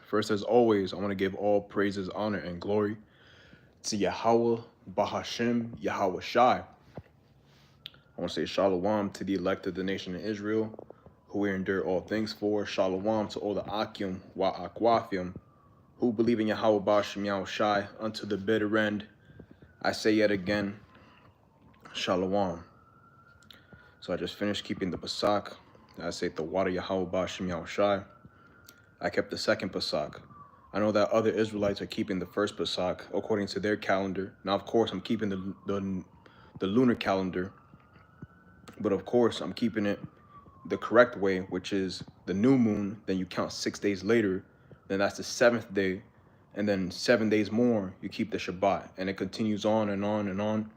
First, as always, I want to give all praises, honor, and glory to Yahweh, Bahashem, Yahweh Shai. I want to say Shalom to the elect of the nation of Israel, who we endure all things for. Shalom to all the Akim, Wa Akwafim, who believe in Yahweh, Bahashem, Yahweh Shai, unto the bitter end. I say yet again, Shalom. So I just finished keeping the Pasak. I say the water Yahweh, Bahashem, Yahweh Shai. I kept the second Pasak. I know that other Israelites are keeping the first Pasak according to their calendar. Now, of course, I'm keeping the lunar calendar, but of course, I'm keeping it the correct way, which is the new moon. Then you count 6 days later, then that's the 7th day, and then 7 days more, you keep the Shabbat, and it continues on and on and on.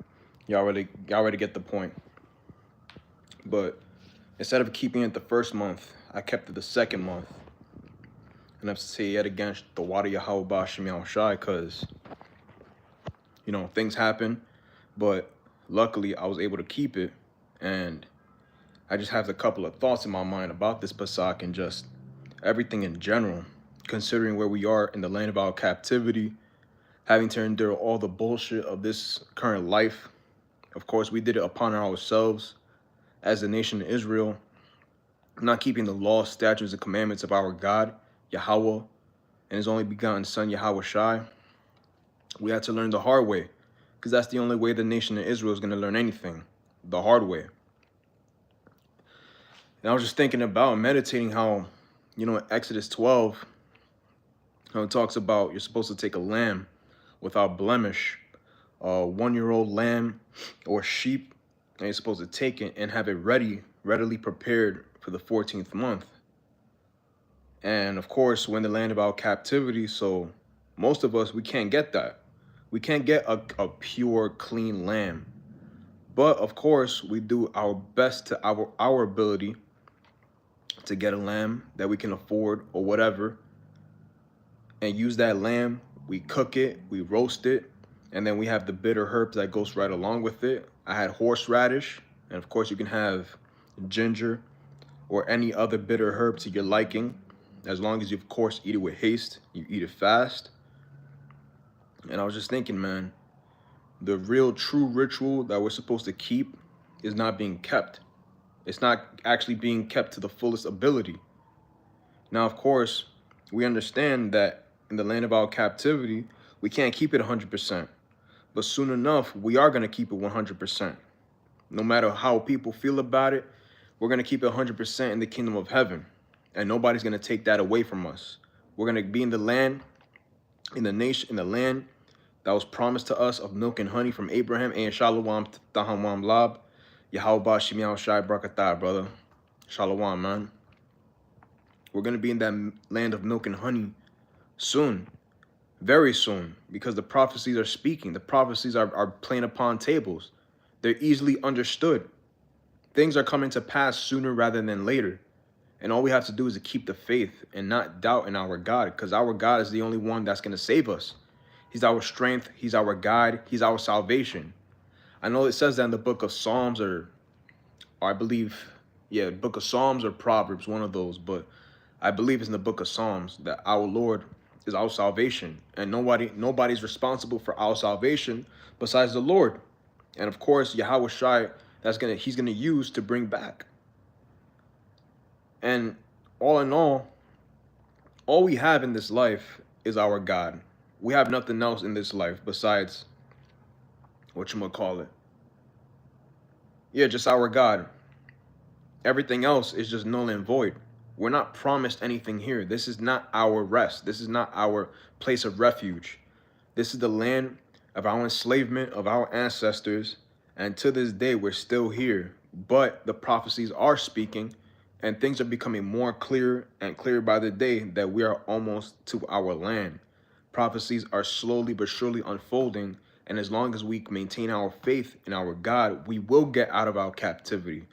Y'all already get the point. But instead of keeping it the first month, I kept it the second month. And I have to say yet again, the water Yahweh Ba'Shem Yahweh Shai, because, things happen. But luckily, I was able to keep it. And I just have a couple of thoughts in my mind about this Pasak and just everything in general, considering where we are in the land of our captivity, having to endure all the bullshit of this current life. Of course, we did it upon ourselves as the nation of Israel, not keeping the laws, statutes, and commandments of our God, Yahweh, and his only begotten son, Yahweh Shai. We had to learn the hard way, because that's the only way the nation of Israel is going to learn anything, the hard way. And I was just thinking about and meditating how, in Exodus 12, how it talks about you're supposed to take a lamb without blemish, a 1-year-old lamb or sheep, and you're supposed to take it and have it readily prepared for the 14th month. And of course, we're in the land of our captivity, so most of us, we can't get that. We can't get a pure, clean lamb. But of course, we do our best to our ability to get a lamb that we can afford or whatever, and use that lamb. We cook it, we roast it, and then we have the bitter herbs that goes right along with it. I had horseradish, and of course you can have ginger or any other bitter herb to your liking, as long as you, of course, eat it with haste, you eat it fast. And I was just thinking, man, the real true ritual that we're supposed to keep is not being kept. It's not actually being kept to the fullest ability. Now, of course, we understand that in the land of our captivity, we can't keep it 100%. But soon enough, we are going to keep it 100%. No matter how people feel about it, we're going to keep it 100% in the kingdom of heaven. And nobody's going to take that away from us. We're going to be in the land, in the nation, in the land that was promised to us of milk and honey from Abraham. And Shalom, Tahamam Lab, Yahweh Ba'Shem Yahweh Shai Brakatah, brother. Shalom, man. We're going to be in that land of milk and honey soon, very soon, because the prophecies are speaking. The prophecies are playing upon tables. They're easily understood. Things are coming to pass sooner rather than later. And all we have to do is to keep the faith and not doubt in our God, because our God is the only one that's going to save us. He's our strength. He's our guide. He's our salvation. I know it says that in the book of Psalms, or I believe, yeah, book of Psalms or Proverbs, one of those. But I believe it's in the book of Psalms that our Lord is our salvation. And nobody's responsible for our salvation besides the Lord. And of course, Yahweh Shai, he's gonna use to bring back. And all in all we have in this life is our God. We have nothing else in this life besides, whatchamacallit? Yeah, just our God. Everything else is just null and void. We're not promised anything here. This is not our rest. This is not our place of refuge. This is the land of our enslavement, of our ancestors. And to this day, we're still here. But the prophecies are speaking, and things are becoming more clear and clearer by the day that we are almost to our land. Prophecies are slowly but surely unfolding, and as long as we maintain our faith in our God, we will get out of our captivity.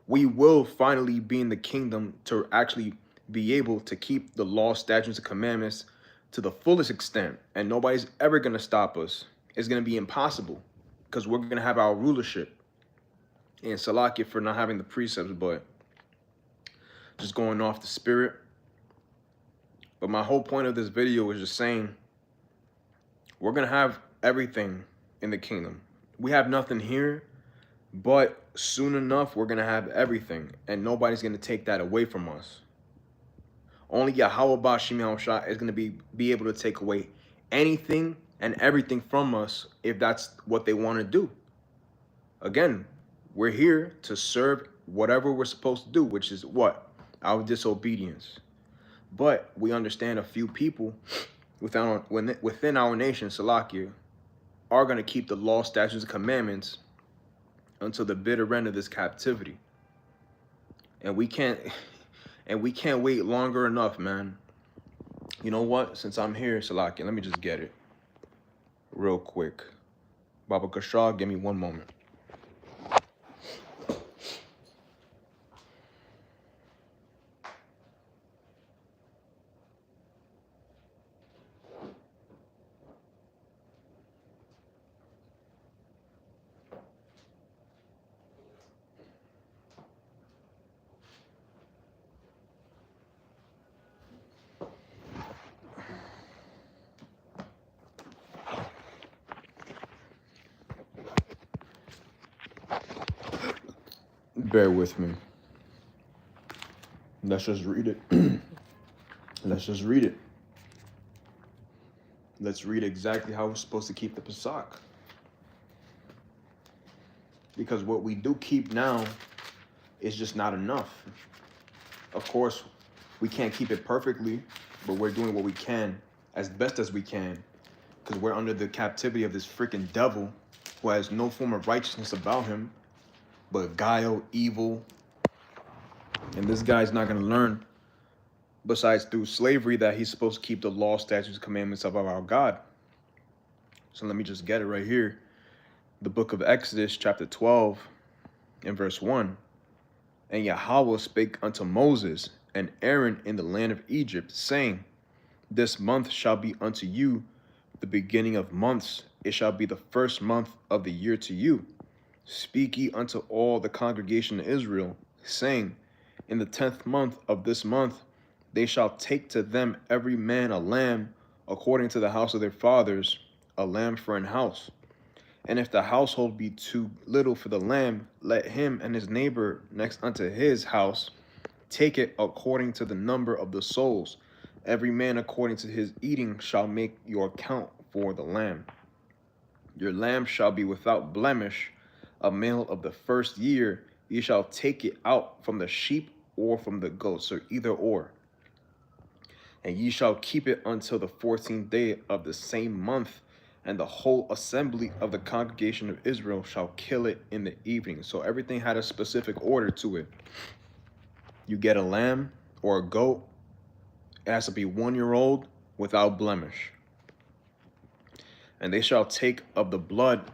We will finally be in the kingdom to actually be able to keep the law, statutes, and commandments to the fullest extent, and nobody's ever going to stop us. It's going to be impossible, because we're going to have our rulership. And Salakia for not having the precepts, but just going off the spirit. But my whole point of this video is just saying we're going to have everything in the kingdom. We have nothing here, but soon enough, we're going to have everything. And nobody's going to take that away from us. Only Yahweh Bashim Yahushua is going to be able to take away anything and everything from us if that's what they want to do. Again, we're here to serve whatever we're supposed to do, which is what? Our disobedience. But we understand a few people within our nation, Salakia, are going to keep the law, statutes, and commandments until the bitter end of this captivity. And we can't wait longer enough, man. You know what? Since I'm here, Salakia, let me just get it real quick. Baba Kashaw, give me one moment. Bear with me. Let's just read it. Let's just read it. Let's read exactly how we're supposed to keep the Pesach. Because what we do keep now is just not enough. Of course, we can't keep it perfectly, but we're doing what we can as best as we can. Because we're under the captivity of this freaking devil who has no form of righteousness about him, but guile, evil. And this guy's not going to learn, besides through slavery, that he's supposed to keep the law, statutes, commandments of our God. So let me just get it right here. The book of Exodus, chapter 12, and verse 1. And Yahweh spake unto Moses and Aaron in the land of Egypt, saying, This month shall be unto you the beginning of months. It shall be the first month of the year to you. Speak ye unto all the congregation of Israel, saying, In the 10th month of this month they shall take to them every man a lamb according to the house of their fathers, a lamb for an house. And if the household be too little for the lamb, let him and his neighbor next unto his house take it according to the number of the souls. Every man according to his eating shall make your account for the lamb. Your lamb shall be without blemish, a male of the first year. Ye shall take it out from the sheep or from the goats, or either or. And ye shall keep it until the 14th day of the same month, and the whole assembly of the congregation of Israel shall kill it in the evening. So everything had a specific order to it. You get a lamb or a goat, it has to be 1 year old without blemish. And they shall take of the blood,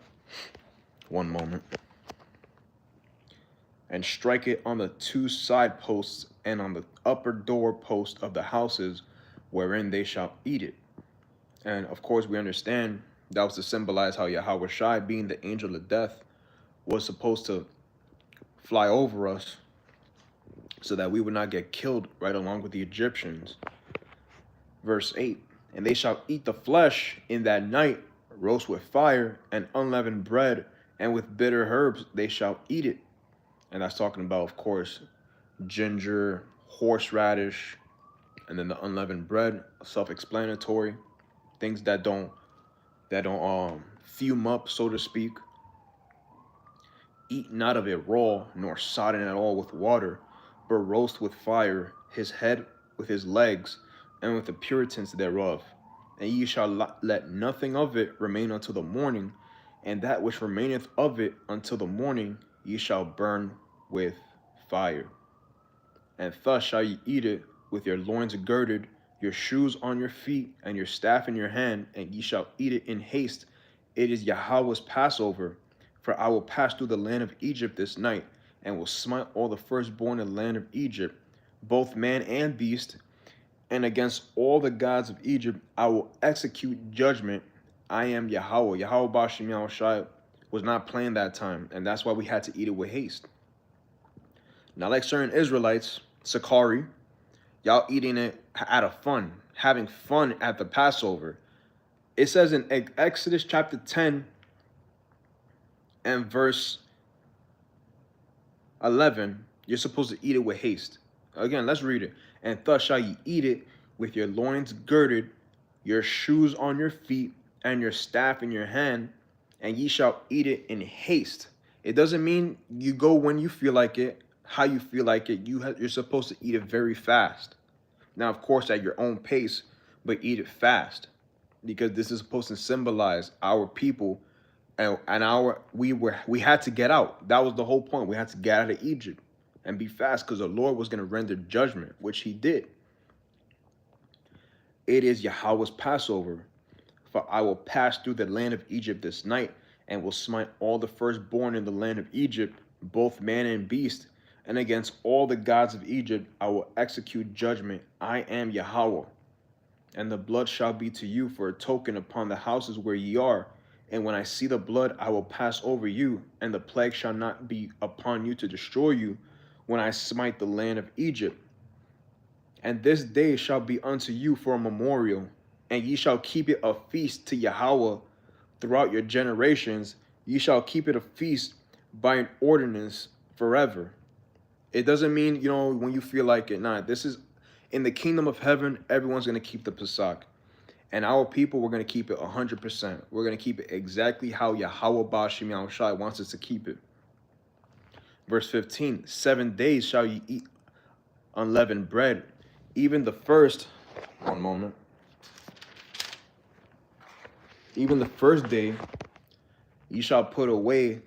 one moment, and strike it on the 2 side posts and on the upper door post of the houses wherein they shall eat it. And of course we understand that was to symbolize how Yahweh Shai, being the angel of death, was supposed to fly over us so that we would not get killed right along with the Egyptians. Verse 8, And they shall eat the flesh in that night, roast with fire and unleavened bread, and with bitter herbs they shall eat it. And that's talking about, of course, ginger, horseradish, and then the unleavened bread, self-explanatory, things that don't fume up, so to speak. Eat not of it raw, nor sodden at all with water, but roast with fire his head with his legs, and with the puritans thereof. And ye shall let nothing of it remain until the morning, and that which remaineth of it until the morning ye shall burn with fire. And thus shall ye eat it, with your loins girded, your shoes on your feet, and your staff in your hand, and ye shall eat it in haste. It is Yahweh's Passover. For I will pass through the land of Egypt this night, and will smite all the firstborn in the land of Egypt, both man and beast, and against all the gods of Egypt I will execute judgment. I am Yahweh. Yahweh Bashim Yahushai was not playing that time, and that's why we had to eat it with haste. Now, like certain Israelites, Sakari, y'all eating it out of fun, having fun at the Passover. It says in Exodus chapter 10 and verse 11, you're supposed to eat it with haste. Again, let's read it. And thus shall ye eat it with your loins girded, your shoes on your feet, and your staff in your hand, and ye shall eat it in haste. It doesn't mean you go when you feel like it, how you feel like it. You're supposed to eat it very fast. Now, of course, at your own pace, but eat it fast, because this is supposed to symbolize our people, and we had to get out. That was the whole point. We had to get out of Egypt and be fast, because the Lord was going to render judgment, which he did. It is Yahweh's Passover. For I will pass through the land of Egypt this night, and will smite all the firstborn in the land of Egypt, both man and beast. And against all the gods of Egypt I will execute judgment. I am Yahweh. And the blood shall be to you for a token upon the houses where ye are. And when I see the blood, I will pass over you, and the plague shall not be upon you to destroy you, when I smite the land of Egypt. And this day shall be unto you for a memorial, and ye shall keep it a feast to Yahweh throughout your generations. Ye shall keep it a feast by an ordinance forever. It doesn't mean, when you feel like it. Nah, this is in the kingdom of heaven. Everyone's going to keep the Pesach. And our people, we're going to keep it 100%. We're going to keep it exactly how Yahweh Ba'ashim Yahushai wants us to keep it. Verse 15, 7 days shall ye eat unleavened bread. Even the first, one moment. Even the first day, ye shall put away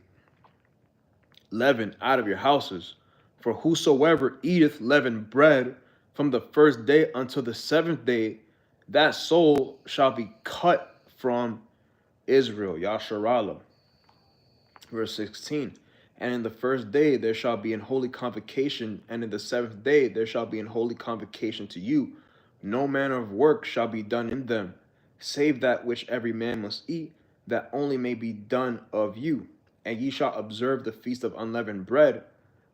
leaven out of your houses. For whosoever eateth leavened bread from the first day until the 7th day, that soul shall be cut from Israel. Yasharallah. Verse 16. And in the first day there shall be an holy convocation, and in the 7th day there shall be an holy convocation to you. No manner of work shall be done in them, save that which every man must eat, that only may be done of you. And ye shall observe the feast of unleavened bread,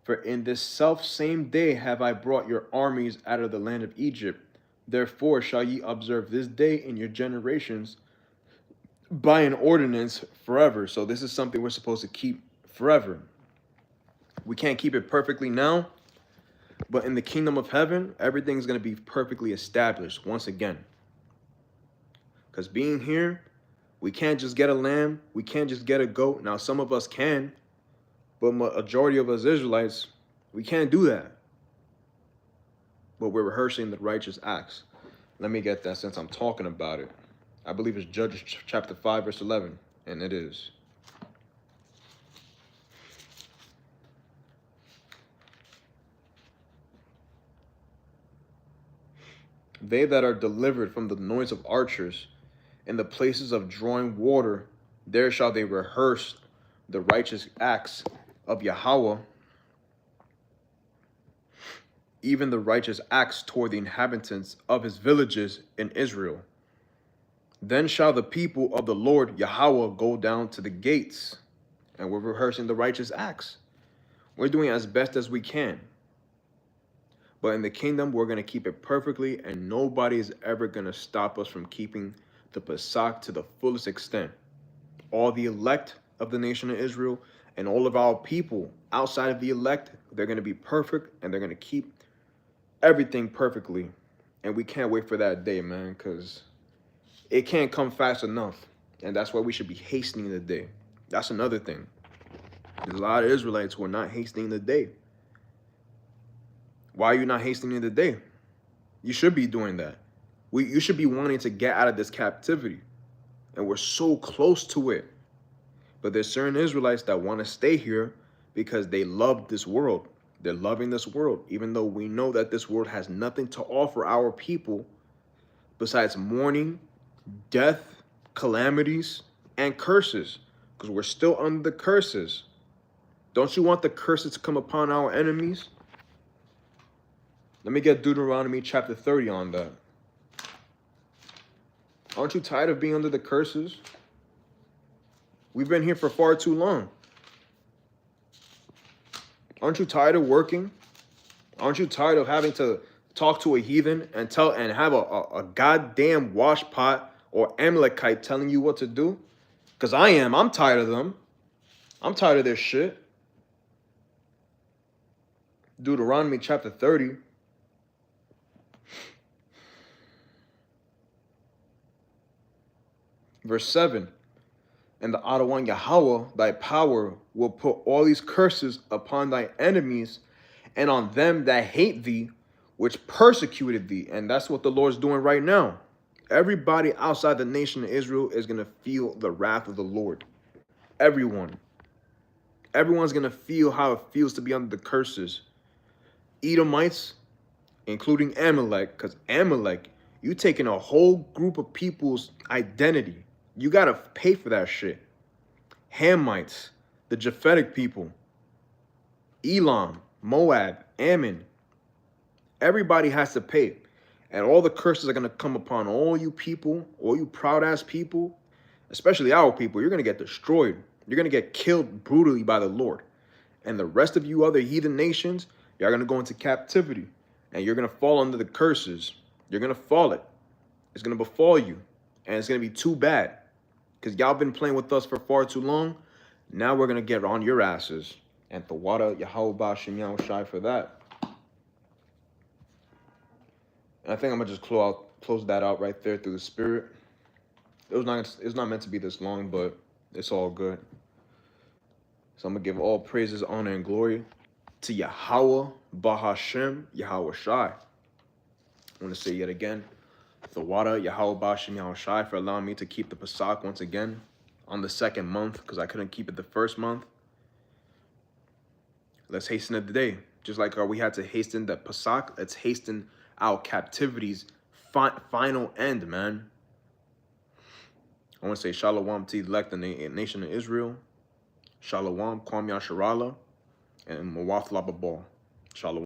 for in this self same day have I brought your armies out of the land of Egypt. Therefore shall ye observe this day in your generations by an ordinance forever. So this is something we're supposed to keep forever. We can't keep it perfectly now, but in the kingdom of heaven, everything's going to be perfectly established once again. Because being here, we can't just get a lamb. We can't just get a goat. Now, some of us can, but majority of us Israelites, we can't do that. But we're rehearsing the righteous acts. Let me get that since I'm talking about it. I believe it's Judges chapter 5, verse 11, and it is. They that are delivered from the noise of archers, in the places of drawing water, there shall they rehearse the righteous acts of Yahweh, even the righteous acts toward the inhabitants of his villages in Israel. Then shall the people of the Lord Yahweh go down to the gates. And we're rehearsing the righteous acts. We're doing as best as we can. But in the kingdom, we're going to keep it perfectly, and nobody is ever going to stop us from keeping the Pesach to the fullest extent. All the elect of the nation of Israel and all of our people outside of the elect, they're going to be perfect, and they're going to keep everything perfectly. And we can't wait for that day, man, because it can't come fast enough. And that's why we should be hastening the day. That's another thing. There's a lot of Israelites who are not hastening the day. Why are you not hastening the day? You should be doing that. You should be wanting to get out of this captivity. And we're so close to it. But there's certain Israelites that want to stay here because they love this world. They're loving this world, even though we know that this world has nothing to offer our people besides mourning, death, calamities, and curses. Because we're still under the curses. Don't you want the curses to come upon our enemies? Let me get Deuteronomy chapter 30 on that. Aren't you tired of being under the curses? We've been here for far too long. Aren't you tired of working? Aren't you tired of having to talk to a heathen and have a goddamn wash pot or Amalekite telling you what to do? Because I'm tired of them. I'm tired of their shit. Deuteronomy chapter 30. Verse 7. And the Adawan Yahweh, thy power, will put all these curses upon thy enemies and on them that hate thee, which persecuted thee. And that's what the Lord's doing right now. Everybody outside the nation of Israel is going to feel the wrath of the Lord. Everyone. Everyone's going to feel how it feels to be under the curses. Edomites, including Amalek, because Amalek, you taking a whole group of people's identity. You got to pay for that shit. Hamites, the Japhetic people, Elam, Moab, Ammon. Everybody has to pay. And all the curses are going to come upon all you people, all you proud-ass people, especially our people. You're going to get destroyed. You're going to get killed brutally by the Lord. And the rest of you other heathen nations, you're going to go into captivity. And you're going to fall under the curses. You're going to fall it. It's going to befall you. And it's going to be too bad. Because y'all been playing with us for far too long. Now we're going to get on your asses. And the water, Yahweh Bashim Yahushai for that. And I think I'm going to just close that out right there through the Spirit. It's not meant to be this long, but it's all good. So I'm going to give all praises, honor, and glory to Yahweh Bahashem Yahweh Shai. I want to say yet again, the water, Yahweh Bashim Yahushai, for allowing me to keep the Pesach once again on the second month, because I couldn't keep it the first month. Let's hasten it today. Just like we had to hasten the Pesach, let's hasten our captivity's final end, man. I want to say Shalom to elect the nation of Israel. Shalom, Kwam Yasharala, and Mawaf Lababal. Shalom.